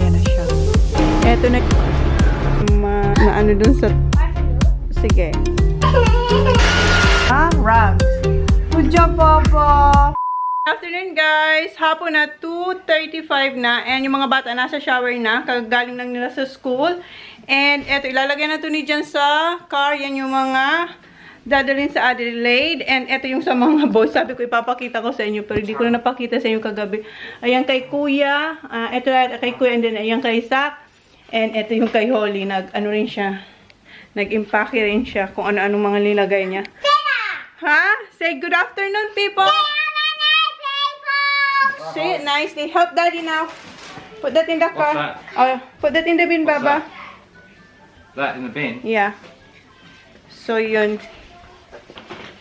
Ayan na siya. Eto na ano dun sa... Sige. Rugs. Good job, Papa! Good afternoon, guys! Hapon na, 2:35 na. And yung mga bata nasa shower na. Kagaling lang nila sa school. And eto, ilalagay na ito ni dyan sa car. Yan yung mga dadalhin sa Adelaide. And eto yung sa mga boys. Sabi ko, ipapakita ko sa inyo. Pero hindi ko na napakita sa inyo kagabi. Ayan kay Kuya. Eto kay Kuya. And then ayan kay Zach. And eto yung kay Holly. Ano rin siya. Nag-impake rin siya kung ano-ano mga nilagay niya. Ha? Say good afternoon, people! Say it nicely. Help Daddy now. Put that in the car. Put that in the bin, Baba. That in the bin? Yeah. So, yun.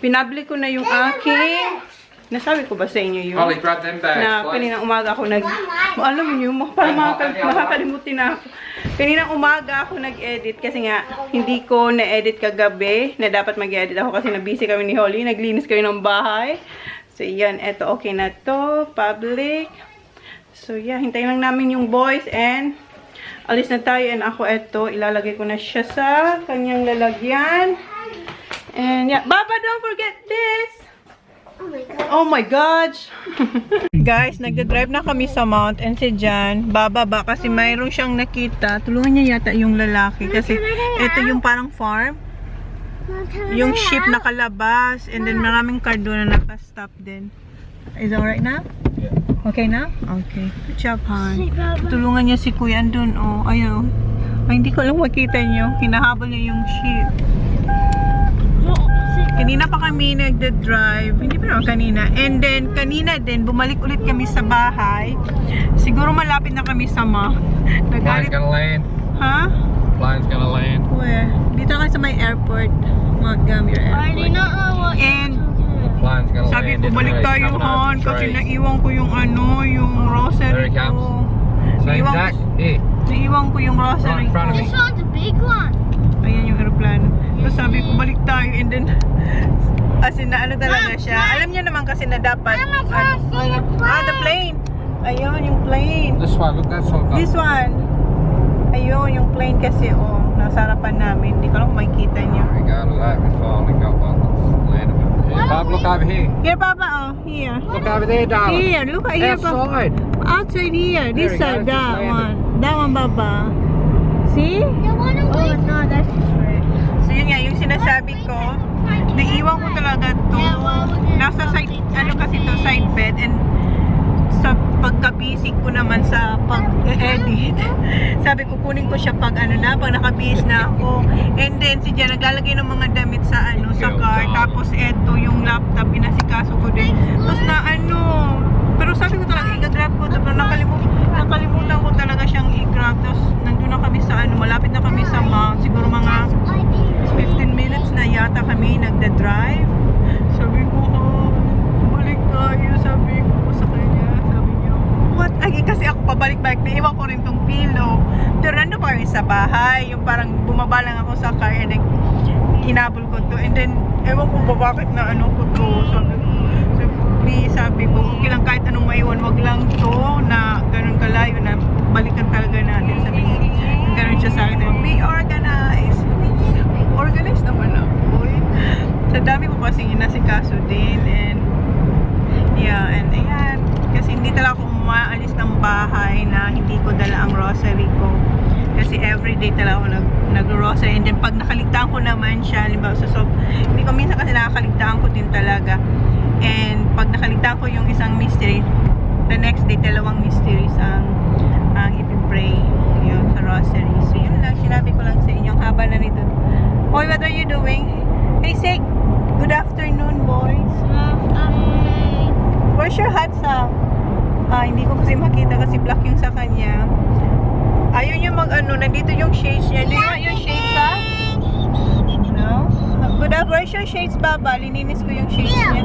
Pinabli ko na yung aking... Nasabi ko ba sa inyo yun? Holly, grab them bags. Na kaninang umaga ako alam niyo, parang makakalimutin na ako. Kaninang umaga ako nag-edit kasi nga, hindi ko na-edit kagabi na dapat mag-edit ako kasi na-busy kami ni Holly. Naglinis kami ng bahay. So, yan. Eto, okay na to. Public. So, yeah. Hintayin lang namin yung boys and alis na tayo. And ako, eto, ilalagay ko na siya sa kanyang lalagyan. And, yeah. Baba, don't forget this! Oh my gosh! Guys, nagda-drive na kami sa Mount and si Jan, bababa kasi mayroon siyang nakita. Tulungan niya yata yung lalaki kasi ito yung parang farm. Yung ship nakalabas and then maraming car doon na naka-stop din. Is that alright na? Yeah. Okay na? Okay. Good job, hon. Tulungan niya si Kuya andun. Oh, ayaw. Ay, hindi ko lang makita niyo. Hinahabol niya yung ship. Kanina pa kami nagda-drive. Hindi pa naman kanina. And then, kanina din, bumalik ulit kami sa bahay. Siguro malapit na kami sa Plane's gonna land. Ha? Plane's gonna land. Where? Dito kami sa may airport. Montgomery Airport. And, Plane's gonna sabi land. ko, balik tayo, hon. Kasi naiwan ko yung yung rosary ko. Say, Zach, here. Naiwan ko yung rosary ko. Right in front of me. This one's a big one. Ayan yung aeroplano. Tapos sabi ko, balik tayo. And then, as in, na ano talaga siya. Alam niya naman kasi na dapat. The plane. Ayun, yung plane. This one, look, that's one. This one. Ayun, yung plane kasi, nasa harapan namin. Hindi ko lang makikita niya. There we go, look at that. We finally got one that's landed over here. Bob, look over here. Here, Papa. Here. Look over there, darling. Here, look at here, Papa. Outside. Outside here. This There we side, go, that just landed. one. That one, Papa. See? Oh, no, that's just right. So yun nga, yung sinasabi ko, naiiwan ko talaga to. Nasa side, ano kasi to, side bed. And sa pagka-busy ko naman sa pag-edit, sabi ko, kunin ko siya pag pag nakabihis na ako. And then, si Jan, naglalagay ng mga damit sa sa car. Tapos, eto, yung laptop, pinasikaso ko din. Tapos na pero sabi ko talaga, i-grab ko. Tapos nakalimutan ko talaga siyang i-grab. Tapos, nandun na kami sa malapit na kami sa Mount. Siguro mga 15 minutes na yata kami nagda-drive. Sabi ko, balik tayo. Sabi ko sa kanya. Sabi niya, what? Ay, kasi ako pabalik-balik. Naiwan ko rin tong pillow. Pero nandun pa kami sa bahay. Yung parang bumaba lang ako sa car. And then, hinabol ko to. And then, ewan ko ba bakit na ko to. Sabi ko, okay lang kahit anong maiwan. Wag lang to na ganun kalayo na balikan talaga natin. Sabi niya, ganun siya sa akin. Be organized. Organized naman ako. Sa dami ko kasing inasikaso din. And yeah, and ayan. Kasi hindi talaga ako umaalis ng bahay na hindi ko dala ang rosary ko. Kasi everyday talaga ako nag-rosary. And then pag nakaligtaan ko naman siya, halimbawa hindi ko minsan kasi nakakaligtaan ko din talaga. And pag nakaligtaan ko yung isang mystery, the next day, 2 mysteries ang ipipray yun sa rosary. So yun lang, sinabi ko lang sa inyo, ang haba na nito. Boy, what are you doing? Hey, say good afternoon, boys. Where's your hat, Sam? Hindi ko kasi makita kasi black yung sa kanya. Ayun yung nandito yung shades niya. Do you want your shades, ha? No? Good afternoon. Where's your shades, Baba? Lininis ko yung shades niya.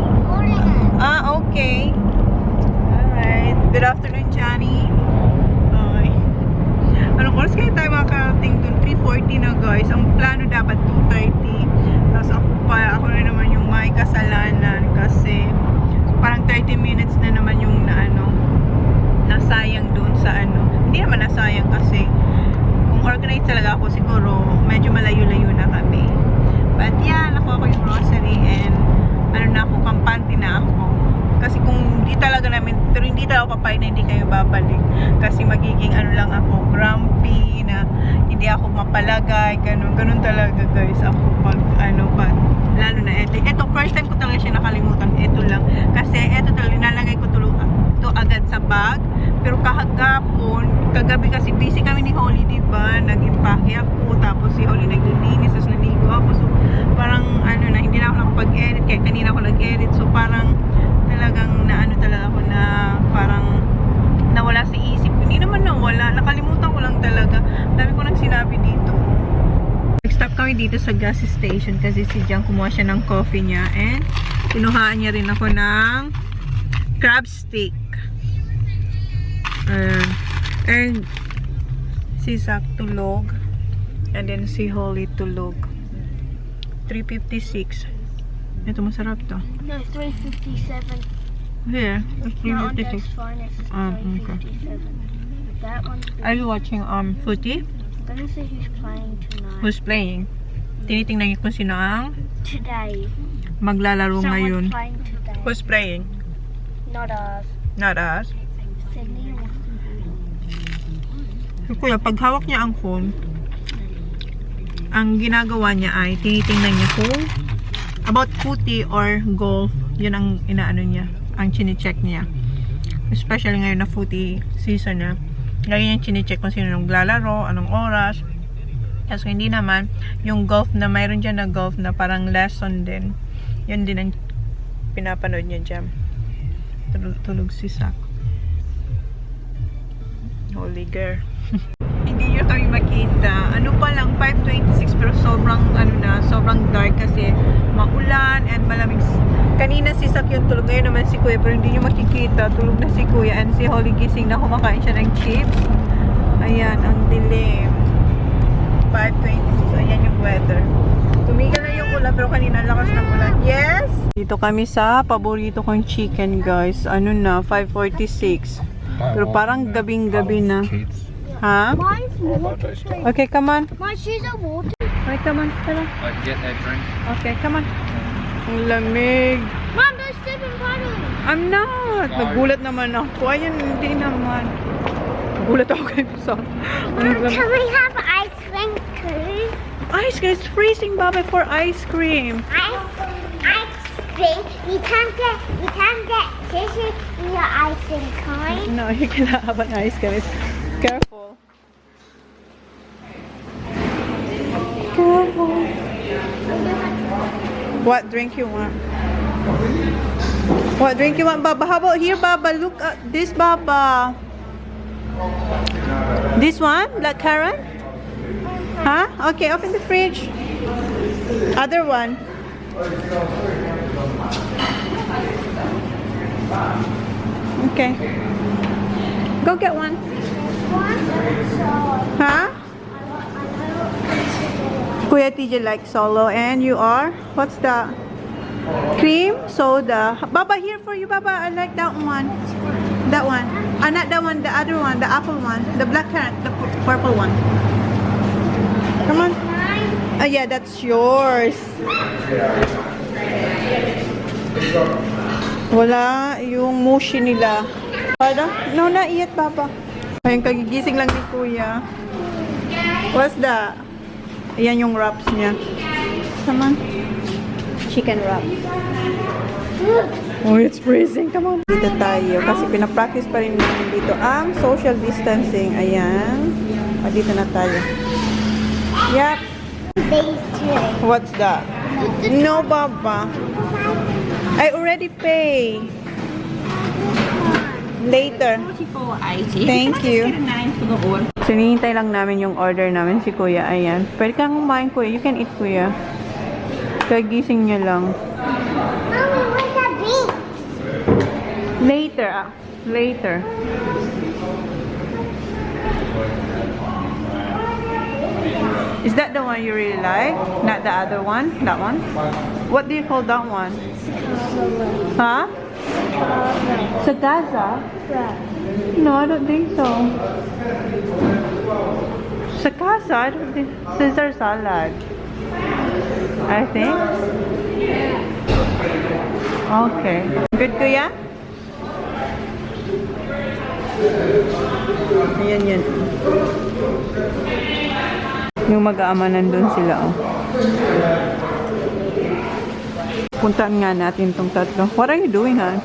Okay. Alright. Good afternoon, Johnny. Okay. Anong oras kayo tayo makarating dun? 3:40 na, guys. Ang plano dapat 2:30. Tapos ako na naman yung may kasalanan kasi parang 30 minutes na naman yung nasayang dun sa hindi naman nasayang satisfied na hindi kayo babalik. Kasi magiging ano lang ako, grumpy, na hindi ako mapalagay, ganun talaga guys. Ako pag lalo na ito first time ko talaga siya nakalimutan. Ito lang. Kasi ito talaga, nilalagay ko to agad sa bag. Pero kagabi kasi busy kami ni Holly, diba? Nag-impake ako, tapos si Holly naglilinis, tapos naligo ako. So, parang hindi na ako nakapag-edit, kaya kanina ako nag-edit. So, parang talagang talaga ako na parang nawala sa isip. Hindi naman nawala, nakalimutan ko lang talaga. Dami ko nang sinabi dito. Nag-stop kami dito sa gas station kasi si Jan kumuha siya ng coffee niya and kinuhaan niya rin ako ng crab stick. And si Zach tulog and then si Holly tulog. 3:56. Ito masarap to. No, 3:57. Here, it's No, on 3:56. Dad's phone it's Okay. 3:57. That one's Are you watching footy? I'm gonna see who's playing tonight. Who's playing? Tinitingnan niyo kung sino ang Today. maglalaro Someone's ngayon. playing today. Who's playing? Not us. Not us. Sydney or So, kuya, pag hawak niya ang phone, ang ginagawa niya ay tinitingnan niya kung about footy or golf. Yun ang inaano niya, ang chine-check niya. Especially ngayon na footy season na. Ngayon yung chine-check kung sino nang lalaro, anong oras. Kasi hindi naman, yung golf na mayroon dyan na golf na parang lesson din. Yun din ang pinapanood niya dyan. Tulog si Sak. Holy girl. Hindi nyo kami makita. Ano pa lang, 5:26 pero sobrang sobrang dark kasi maulan and malamig. Kanina si Sak yung tulog, ngayon naman si Kuya pero hindi nyo makikita. Tulog na si Kuya and si Holly gising na kumakain siya ng chips. Ayan, ang dilim. 5:26. Ayan yung weather. Tumigil na yung ulan pero kanina lakas ng ulan. Yes! Dito kami sa paborito kong chicken guys. Ano na, 5:46. Pero parang gabing-gabi na. Ha? Mine's water. Okay, come on. My shoes are water. Okay, come on. Tara. Like, get that drink. Okay, come on. Ang lamig. Mom, those 7 bottles. I'm not. Nagulat naman ako. Ayun, hindi naman. Nagulat ako kay Sam. Mom, can we have ice cream too? Ice cream. It's freezing, Baba, for ice cream. Ice cream. You can't get tissues in your ice cream kind. No, you cannot have an ice cream. Careful. Careful. What drink you want? What drink you want, Baba? How about here, Baba? Look at this, Baba. This one? Black currant? Huh? Okay, open the fridge. Other one. Okay. Go get one. Huh? Kuya TJ likes solo and you are? What's that? Cream soda. Baba, here for you, Baba. I like that one. That one. Not that one, the other one, the apple one. The black currant, the purple one. Come on. Oh yeah, that's yours. Wala yung mushi nila. Pardon? No, not yet, Papa. Ayun, kagigising lang ni Kuya. What's that? Ayan yung wraps niya. Come on. Chicken wrap. Oh, it's freezing. Come on. Dito tayo. Kasi pinapractice pa rin namin dito ang social distancing. Ayan. O, dito na tayo. Yep. What's that? No, Baba. I already pay. Later. Thank you. Sinihintay lang namin yung order namin si Kuya. Ayan. Pwede kang kumain, Kuya. You can eat, Kuya. Kagising niya lang. Mommy, where's that beef? Later. Later. Is that the one you really like? Not the other one? That one? What do you call that one? Huh? Sagasa? No, I don't think so. Sagasa? I don't think. Caesar salad. I think. Okay. Good, Kuya? Ayan yan. Yung mag-aama nandun sila. Oh. Puntaan nga natin tong tatlo. What are you doing, ha?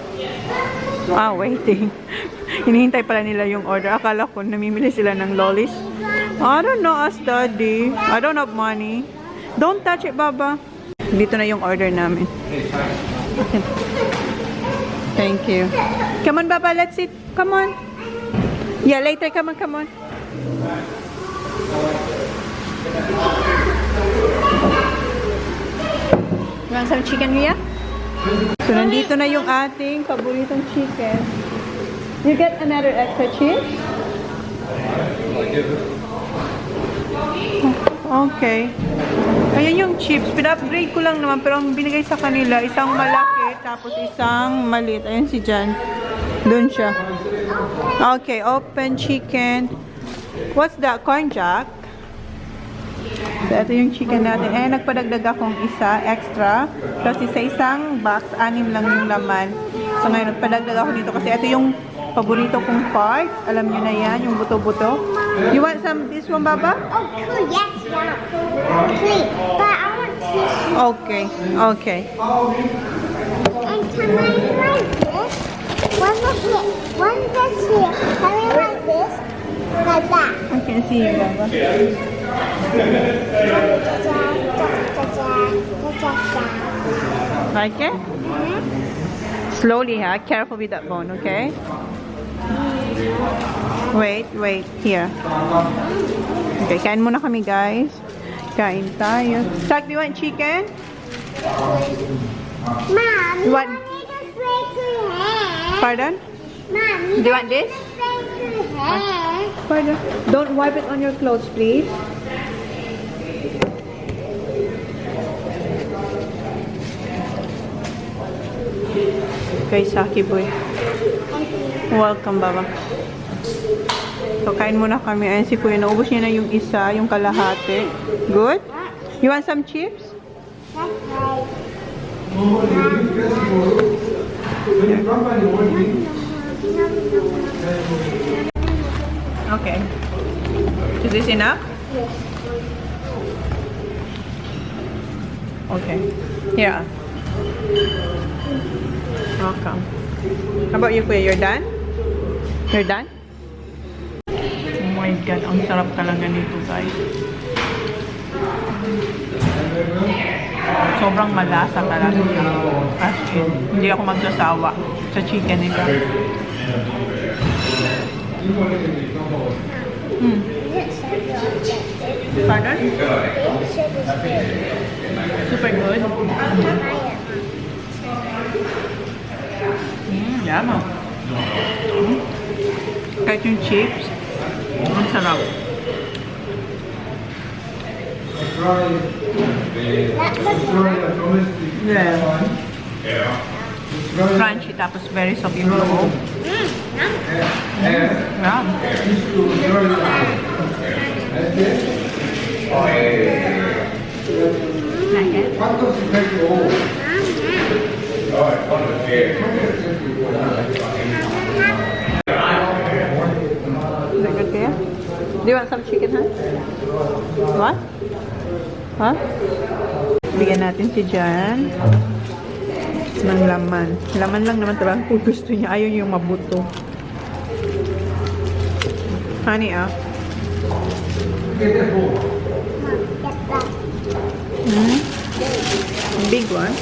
Ah, waiting. Hinihintay pala nila yung order. Akala ko namimili sila ng lollies. I don't know, ask daddy. I don't have money. Don't touch it, Baba. Dito na yung order namin. Thank you. Come on, Baba, let's eat. Come on. Yeah, later. Come on, come on. You want some chicken, Ria? So, nandito na yung ating paboritong chicken. You get another extra cheese? Okay. Ayan yung chips. Pina-upgrade ko lang naman, pero ang binigay sa kanila, isang malaki, tapos isang maliit. Ayan si Jan. Doon siya. Okay, open chicken. What's that? Corn jack? So, ito yung chicken natin. Eh, nagpadagdag akong isa, extra. Tapos isa-isang box, 6 lang yung laman. So, ngayon, nagpadagdag ako dito kasi ito yung paborito kong part. Alam nyo na yan, yung buto-buto. You want some, this one, Baba? Oh, cool. Yes, yeah. Please. But I want tissue. Okay, okay. And can I like this? One is here. One is here. Can I like this? Like that. I can see you, Baba. Like it? Slowly, ha? Careful with that bone, okay? Wait, wait. Here. Okay, kain muna kami, guys. Kain tayo. Sak, do you want chicken? Mom, you What? need to spray to your hair. Pardon? Mom, Do you want this? spray to your hair. Pardon? Don't wipe it on your clothes, please. Okay, Saki boy. Welcome, Baba. So, kain muna kami. Ayan si Kuya. Naubos niya na yung isa, yung kalahati. Good? You want some chips? That's right. Okay. Is this enough? Yes. Okay. Here. Welcome. How about you, Kuya? You're done? You're done? Oh my God. Ang sarap talaga nito, guys. Sobrang malasa talaga. As in, hindi ako magsasawa sa chicken nila. Pardon? Super good. Yum. Kahit yung chips, ang sarap. Yeah. Crunchy, tapos very soft yung loob. Yeah. Like it? Very good, Kaya? Do you want some chicken, huh? What? Huh? Bigyan natin si Jan ng laman. Laman lang naman talaga kung gusto niya. Ayaw yung mabuto. Honey, ah. Big one.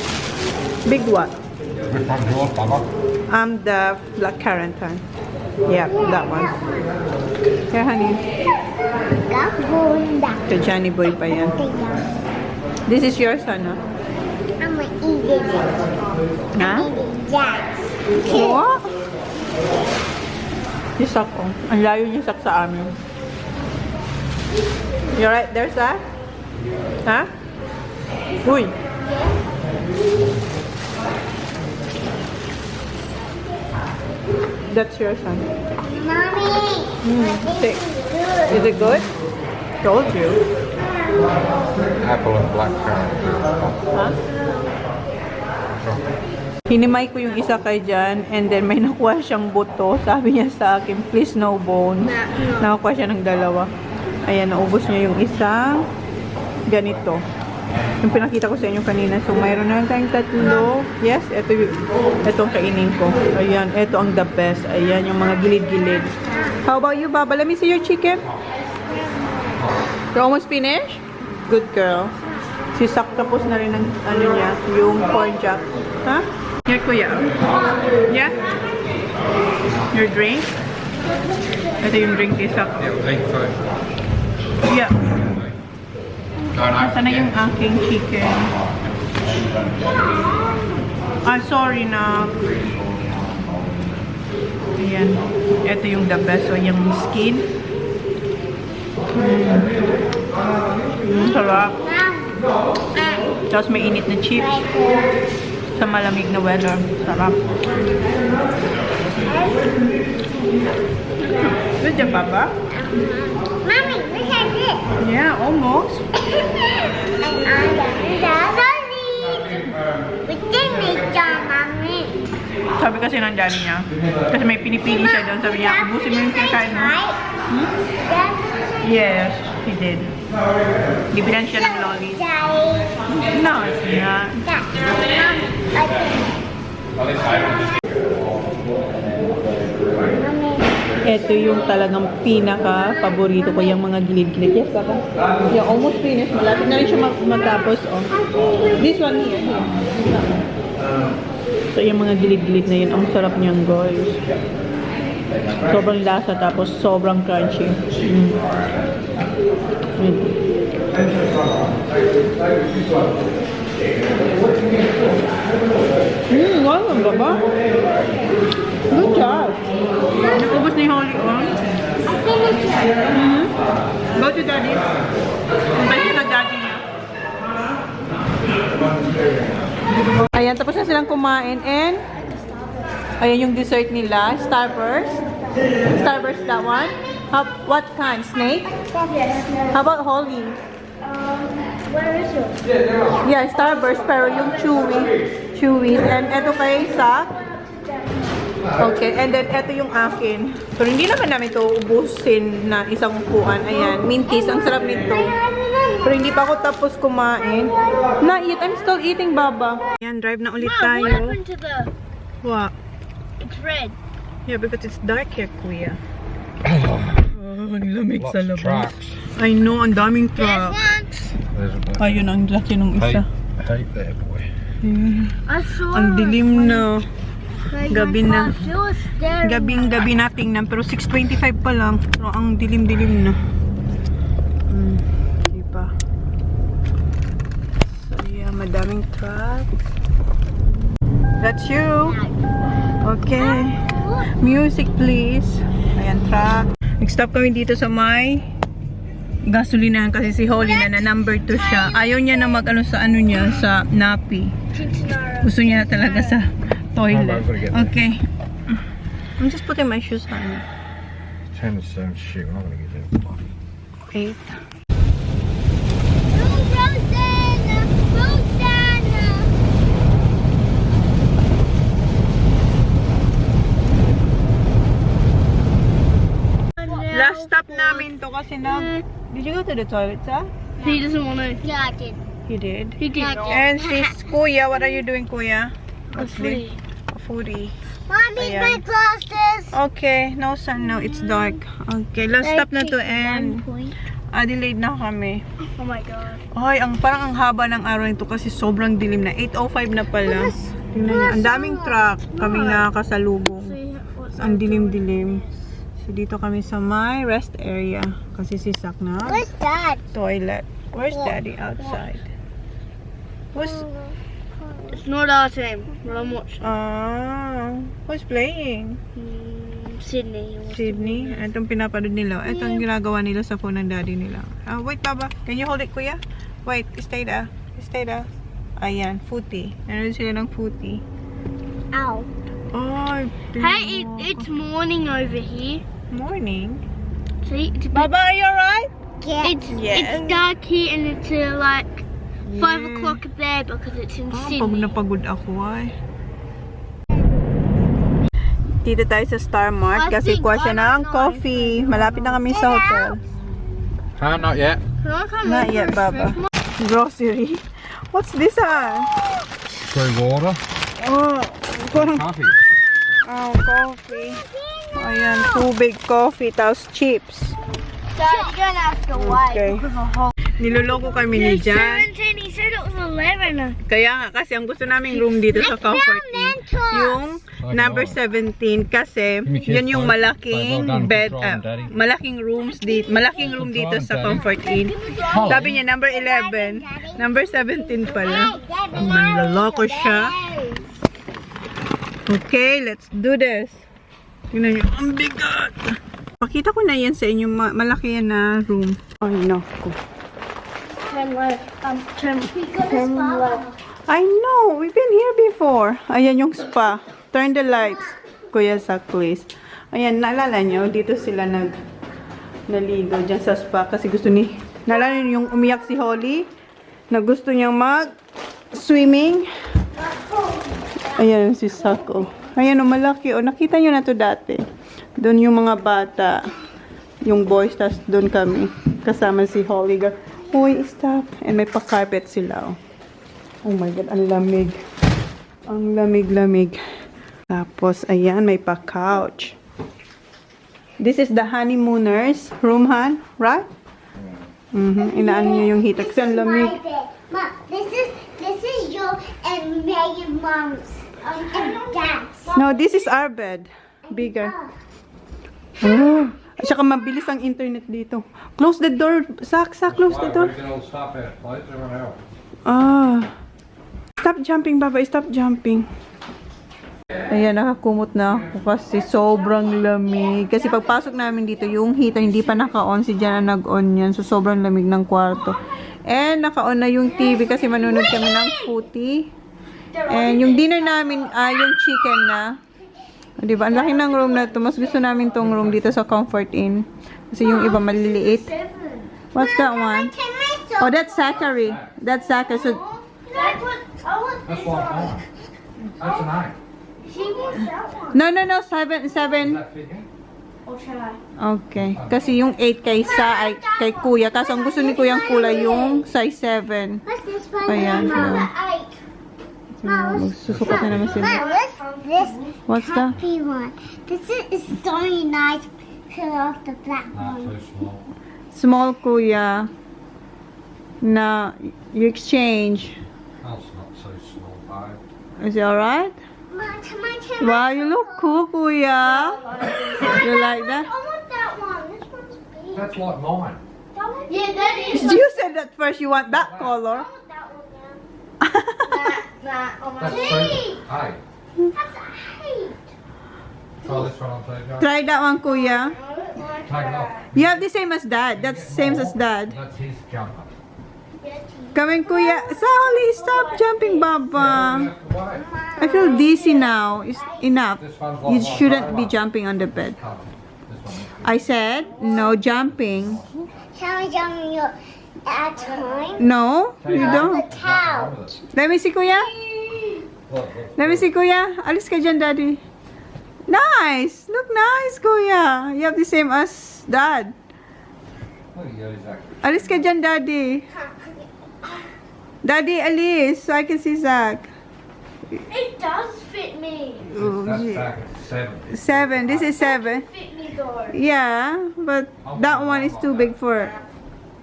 Big what? Which one's yours, Baba? The black currant, huh? Yeah, that one. Here, honey. To Johnny boy pa yan. This is yours, son, huh? I'm gonna eat it. Huh? Yes. What? Isak, oh. Ang layo niya sak sa amin. You right there, Sa? Huh? Uy. That's your son. Mommy, Take. this is good. Is it good? Told you. Apple and black currant. Huh? Hinimay ko yung isa kay Jan, and then may nakuha siyang buto. Sabi niya sa akin, please no bones. Nakakuha siya ng dalawa. Ayan, naubos niya yung isang ganito. Yung pinakita ko sa inyo kanina. So, mayroon na tayong tatlo. Yes, ito kainin ko. Ayan, ito ang the best. Ayan, yung mga gilid-gilid. How about you, Baba? Let me see your chicken. You're almost finished? Good girl. Si Sak tapos na rin ang ano niya, yung corn chop. Ha? Here, Kuya. Yeah? Your drink? Ito yung drink ni Sak. Yeah. Sana yung aking chicken. Sorry na. Ayan. Ito yung the best. So, yung skin. Sarap. Tapos may init na chips. Sa malamig na weather. Sarap. Good job, Papa. Mommy, look at this. Yeah, almost. We did make John, Mommy. Sabi kasi ng daddy niya. Kasi may pinipili siya doon. Sabi niya, ubusin mo yung kinakain mo. Hmm? Yes, he did. Bibilan siya ng lollies. No, it's not. Ito yung talagang pinaka-paborito ko, yung mga gilid-gilid. Yes, Papa? Yeah, almost finished. Malapit na rin siya matapos. Oh. This one here. So, yung mga gilid-gilid na yun, ang sarap niyang, guys. Sobrang lasa, tapos sobrang crunchy. Wow, ang gaba. Good job. Nakubos ni Holly, oh. Go to daddy. Balik sa daddy niya. Ayan, tapos na silang kumain, and ayan yung dessert nila. Starburst. Starburst, that one. What kind? Snake? How about Holly? Where is yours? Yeah, Starburst, pero yung chewy. And eto kay Sak. Okay, and then eto yung akin. So, hindi naman namin ito ubusin na isang upuan. Ayan, mintis. Ang sarap nito. Pero hindi pa ako tapos kumain. I'm still eating, Baba. Ayan, drive na ulit tayo. What happened to the... What? It's red. Yeah, because it's dark here, Kuya. Ang lamig sa Lots of labas. trucks. I know, ang daming truck. Ayun, ang laki nung isa. Hate that boy. I saw Ang dilim na. like, Gabi my na. car, she was staring. Gabi na tingnan, pero 6:25 pa lang. Pero ang dilim-dilim na. Hindi pa. So yeah, madaming truck. That's you. Okay. Music please. Ayan, truck. Nag-stop kami dito sa may gasolinahan kasi si Holly na number 2 siya. Ayaw niya na mag-ano sa ano niya, sa napi. Gusto niya talaga sa toilet. Okay. I'm just putting my shoes on. 10 to 7 shit, we're not gonna get that. 8. Last stop namin to kasi Did you go to the toilet, sir? He doesn't want to. Yeah, I did. He did. He did. And sis, Kuya, what are you doing, Kuya? A foodie. A foodie. Mommy, Ayan. my glasses. Okay, no sun now. It's dark. Okay, last stop na to and Adelaide na kami. Oh my god. Ay, parang ang haba ng araw nito kasi sobrang dilim na. 8:05 na pala. Tingnan niyo, ang daming truck kaming nakakasalubong. Ang dilim-dilim. So, dito kami sa my rest area. Kasi si Sak na Where's Dad? toilet. Where's Daddy? Outside. It's not our team. I'm watching. Who's playing? Sydney. Sydney. Itong pinapanood nila. Ito ang ginagawa nila sa phone ng daddy nila. Wait, Baba. Can you hold it, Kuya? Wait, stay there. Stay there. Ayan, footy. Meron sila ng footy. Ow. Oh, Hey, it's morning over here. morning. See, it's Baba, are you alright? It's Yes. dark here and it's like 5 Yeah. o'clock there because it's in Pag Sydney. napagod ako ay. Dito tayo sa Star Mart kasi kuha siya ng coffee. Malapit na kami sa hotel. Not yet. Not yet, Baba. Grocery. What's this, Free water. Oh, Coffee. oh, coffee. Ayan, tubig, coffee, tapos chips. Dad, you're gonna have to wait. Okay. Niloloko kami ni Jan. He said it was 11. Kaya nga, kasi ang gusto naming room dito sa Comfort Inn, yung number 17, kasi yun yung malaking bed, malaking room dito sa Comfort Inn. Sabi niya, number 11, number 17 pala. Manloloko siya. Okay, let's do this. Tingnan niyo, ang bigat. Pakita ko na yan sa inyo, malaki yan na room. Ay, naku. 10 left. 10 left. I know, we've been here before. Ayan yung spa. Turn the lights, Kuya Zach, please. Ayan, naalala nyo, dito sila naligo dyan sa spa kasi gusto naalala nyo yung umiyak si Holly na gusto niyang mag-swimming. Ayan si Zach, oh. Ayan, oh, malaki, oh. Nakita nyo na to dati. Doon yung mga bata, yung boys, tas doon kami. Kasama si Holly. Uy, stop. And may pa-carpet sila, oh. Oh my God, ang lamig. Ang lamig-lamig. Tapos, ayan, may pa-couch. This is the honeymooners room, Han, right? Inaan niyo yung heater. Kasi ang lamig. Ma, this is your and Megan mom's and dad's. No, this is our bed. Bigger. Oh. At saka mabilis ang internet dito. Close the door. Sak, close the door. Ah. Stop jumping, Baba. Stop jumping. Ayan, nakakumot na ako kasi sobrang lamig. Kasi pagpasok namin dito, yung heater hindi pa naka-on. Si Jana nag-on yan. So, sobrang lamig ng kwarto. And, naka-on na yung TV kasi manunod kami ng footy. And, yung dinner namin, yung chicken na. Diba? Ang laki ng room na to. Mas gusto namin tong room dito sa Comfort Inn. Kasi yung iba maliliit. What's that one? Oh, that's Zachary. That's Zachary. So, That's what I want. That's an 8. no. 7. Does that fit in? Okay. Kasi yung 8 kay Kuya. Kasi ang gusto ni Kuya ang kulay yung size 7. What's this one? Ayan. Magsusukat na naman sila. This What's that? happy one. This is so nice. Peel off the black Not one. too small. Small, Kuya. Na you exchange. That's not so small, babe. Is it alright? Wow, you look cool, Kuya. You like that? I want that one. This one's big. That's like mine. Yeah, that is. You said that first you want that color. I want that one now. That's so. Hey, That's 8. try this one on TV. Try that one, Kuya. Take it off. You have the same as Dad. That's same as Dad. That's his jumper. Come in, Kuya. Sally, stop jumping, Baba. Away. I feel dizzy now. It's enough. This one's You like my shouldn't be favourite. jumping on the bed. Cover. This one. I said no jumping. Shall we jump in your at time? No, you The don't. couch. Let me see, Kuya. Look. Let me see, Kuya. Alis ka dyan, Daddy. Nice. Look nice, Kuya. You have the same as Dad. Look at you, Zach. Alis ka dyan, Daddy. Daddy, alis. So I can see Zach. It does fit me. That's yeah. back at 7. 7. This is 7. Fit me though. Yeah, but that one is too big for.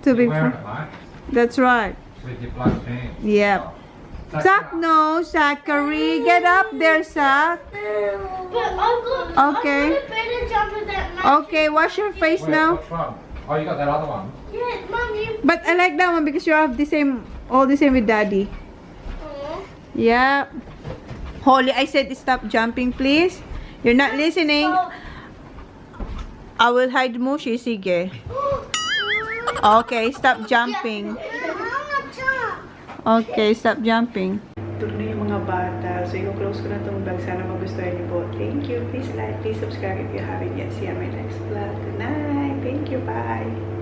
Too big Wearing for. it, mate. That's right. With your black pants. Yep. Zach, no, Zachary, get up there, Zach. But I've Okay. got a better jumper than Okay, wash your face Wait, now. which one? Oh, you got that other one. Yeah, Mum, you. But I like that one because you have the same, all the same with Daddy. Yeah. Holly, I said stop jumping, please. You're not listening. I will hide mo, sige. Okay, stop jumping. Okay, stop jumping. Tulog na yung mga bata. So, i-close ko na itong vlog. Sana magustuhan niyo po. Thank you. Please like, please subscribe if you haven't yet. See you on my next vlog. Good night. Thank you. Bye.